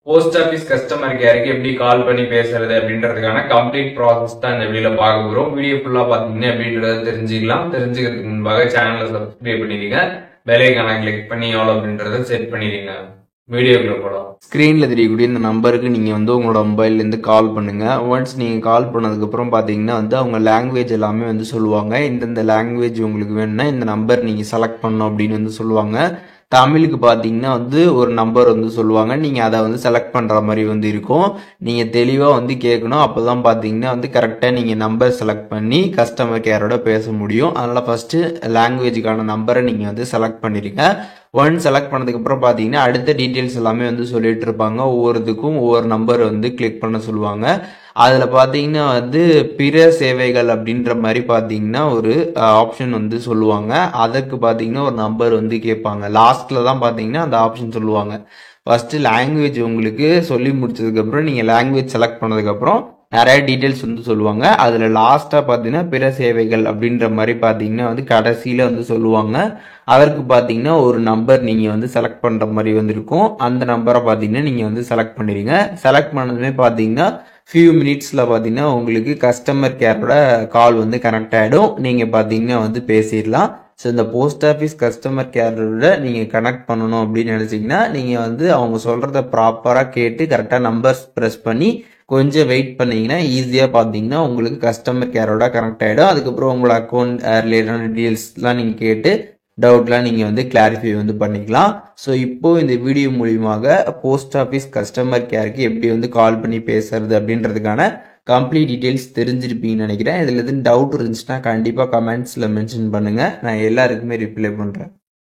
Post office customer கேருக்கு எப்படி கால் பண்ணி பேசுறது அப்படின்றதுக்கான கம்ப்ளீட் ப்ராசஸ் தான் இந்த வீடியோல பார்க்க போறோம். வீடியோ ஃபுல்லா பாத்தீங்கன்னா அப்படின்றத தெரிஞ்சுக்கலாம். தெரிஞ்சுக்கிறதுக்கு முன்பாக சேனலை சப்ஸ்கிரைப் பண்ணிடுங்க, பெல் ஐகானை கிளிக் பண்ணி ஆல் அப்படின்றத செட் பண்ணிடுங்க. வீடியோக்குள்ள போலாம். ஸ்கிரீன்ல தெரியக்கூடிய இந்த நம்பருக்கு நீங்க உங்களோட மொபைல்ல இருந்து கால் பண்ணுங்க. ஒன்ஸ் நீங்க கால் பண்ணதுக்கு அப்புறம் பாத்தீங்கன்னா அவங்க லாங்குவேஜ் எல்லாமே சொல்லுவாங்க. இந்த லாங்குவேஜ் உங்களுக்கு வேணும்னா இந்த நம்பர் நீங்க செலக்ட் பண்ணணும் அப்படின்னு சொல்லுவாங்க. தமிழுக்கு பார்த்தீங்கன்னா ஒரு நம்பர் சொல்லுவாங்க. நீங்கள் அதை செலக்ட் பண்ணுற மாதிரி இருக்கும். நீங்கள் தெளிவாக கேட்கணும். அப்போ தான் பார்த்தீங்கன்னா கரெக்டாக நீங்கள் நம்பர் செலக்ட் பண்ணி கஸ்டமர் கேரோட பேச முடியும். அதனால் ஃபஸ்ட்டு லாங்குவேஜுக்கான நம்பரை நீங்கள் செலக்ட் பண்ணிடுங்க. ஒன் செலக்ட் பண்ணதுக்கப்புறம் பார்த்தீங்கன்னா அடுத்த டீட்டெயில்ஸ் எல்லாமே சொல்லிட்டு இருப்பாங்க. ஒவ்வொருத்துக்கும் ஒவ்வொரு நம்பர் கிளிக் பண்ண சொல்லுவாங்க. அதில் பார்த்தீங்கன்னா பிற சேவைகள் அப்படின்ற மாதிரி பார்த்தீங்கன்னா ஒரு ஆப்ஷன் சொல்லுவாங்க. அதற்கு பார்த்தீங்கன்னா ஒரு நம்பர் கேட்பாங்க. லாஸ்ட்டில் தான் பார்த்தீங்கன்னா அந்த ஆப்ஷன் சொல்லுவாங்க. ஃபஸ்ட்டு லாங்குவேஜ் உங்களுக்கு சொல்லி முடிச்சதுக்கப்புறம் நீங்கள் லாங்குவேஜ் செலக்ட் பண்ணதுக்கப்புறம் நிறைய டீட்டெயில்ஸ் சொல்லுவாங்க. அதில் லாஸ்ட்டாக பார்த்தீங்கன்னா பிற சேவைகள் அப்படின்ற மாதிரி பார்த்தீங்கன்னா கடைசியில் சொல்லுவாங்க. அதற்கு பார்த்தீங்கன்னா ஒரு நம்பர் நீங்கள் செலக்ட் பண்ணுற மாதிரி இருக்கும். அந்த நம்பரை பார்த்தீங்கன்னா நீங்கள் செலக்ட் பண்ணிடுங்க. செலக்ட் பண்ணதுமே பார்த்தீங்கன்னா ஃபியூ மினிட்ஸில் பார்த்தீங்கன்னா உங்களுக்கு கஸ்டமர் கேரோட கால் கனெக்ட் ஆகிடும். நீங்கள் பார்த்தீங்கன்னா பேசிடலாம். ஸோ இந்த போஸ்ட் ஆஃபீஸ் கஸ்டமர் கேரோட நீங்கள் கனெக்ட் பண்ணணும் அப்படின்னு நினச்சிங்கன்னா நீங்கள் அவங்க சொல்கிறத ப்ராப்பராக கேட்டு கரெக்டாக நம்பர்ஸ் ப்ரெஸ் பண்ணி கொஞ்சம் வெயிட் பண்ணீங்கன்னா ஈஸியாக பார்த்தீங்கன்னா உங்களுக்கு கஸ்டமர் கேரோட கனெக்ட் ஆகிடும். அதுக்கப்புறம் உங்களோட அக்கௌண்ட் ரிலேட்டடான டீட்டெயில்ஸ்லாம் நீங்கள் கேட்டு டவுட்லாம் நீங்கள் கிளாரிஃபை பண்ணிக்கலாம். ஸோ இப்போது இந்த வீடியோ மூலியமாக போஸ்ட் ஆஃபீஸ் கஸ்டமர் கேருக்கு எப்படி கால் பண்ணி பேசுறது அப்படின்றதுக்கான கம்ப்ளீட் டீட்டெயில்ஸ் தெரிஞ்சிருப்பீங்கன்னு நினைக்கிறேன். இதில் எதுவும் டவுட் இருந்துச்சுன்னா கண்டிப்பாக கமெண்ட்ஸில் மென்ஷன் பண்ணுங்கள். நான் எல்லாருக்குமே ரிப்ளை பண்ணுறேன்.